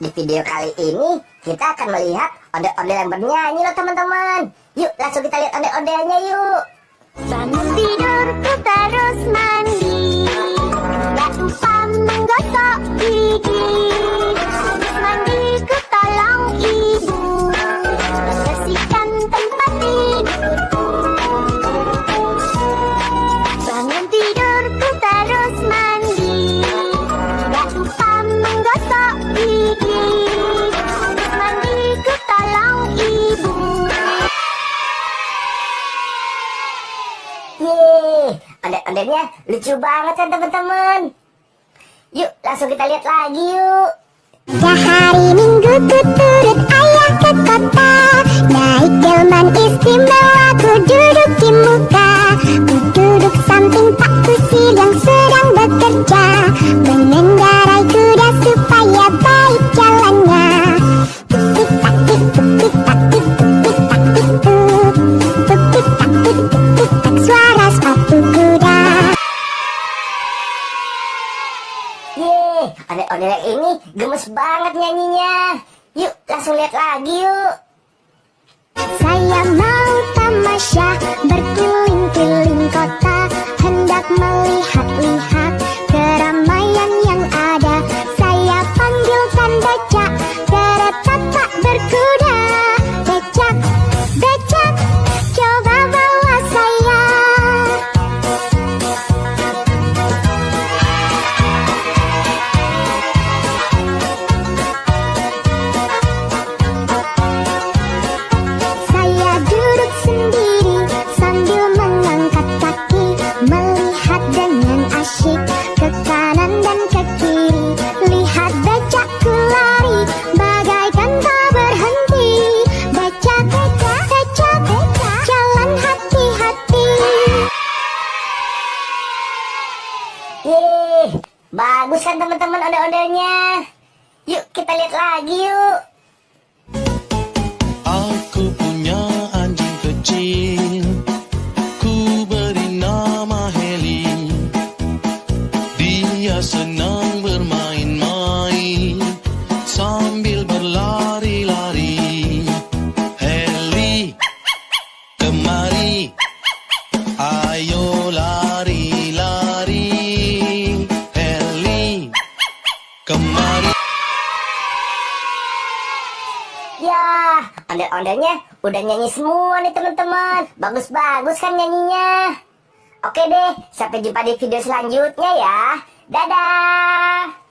Di video kali ini kita akan melihat ondel-ondel yang bernyanyi loh teman-teman. Yuk langsung kita lihat ondel-ondelnya yuk. Bangun tidurku terus mandi, gak lupa menggosok gigi. Habis mandiku tolong ibu bersihkan tempat tidurku. Bangun tidurku terus mandi, gak lupa menggosok gigi. Habis mandiku tolong ibu. Yeay, ondel-ondelnya lucu banget kan teman-teman. Yuk langsung kita lihat lagi yuk. Dah hari Minggu ku turut ayah ke kota, naik delman istimewa ku duduk di muka. Ku duduk samping Pak Kusir yang sedang bekerja, mengendarai kuda supaya baik jalannya. Tuk tak tik tuk tik tak tik tuk tik tak tik tuk. Tuk tik tak tik tuk tik tak suara sepatu kuda. Yeay, ondel-ondel yang ini gemes banget nyanyinya. Yuk langsung lihat lagi yuk. Saya mau tamasya berkeliling-keliling kota, hendak melihat-lihat keramaian yang ada. Saya panggilkan becak, kereta tak berkuda. Becak, becak, coba bawa saya. Saya duduk sendiri sambil mengangkat kaki, melihat dengan asyik ke kanan dan ke kiri. Lihat becakku lari bagaikan tak berhenti. Becak, becak, becak, becak, jalan hati-hati. Yeay, bagus kan teman-teman ondel-ondelnya. Yuk kita lihat lagi yuk. Aku punya anjing kecil, ku beri nama Heli. Dia senang bermain-main sambil berlari-lari. Heli, kemari, ayo lari-lari. Heli, kemari. Ya, ondel-ondelnya udah nyanyi semua nih teman-teman. Bagus-bagus kan nyanyinya. Oke deh, sampai jumpa di video selanjutnya ya. Dadah.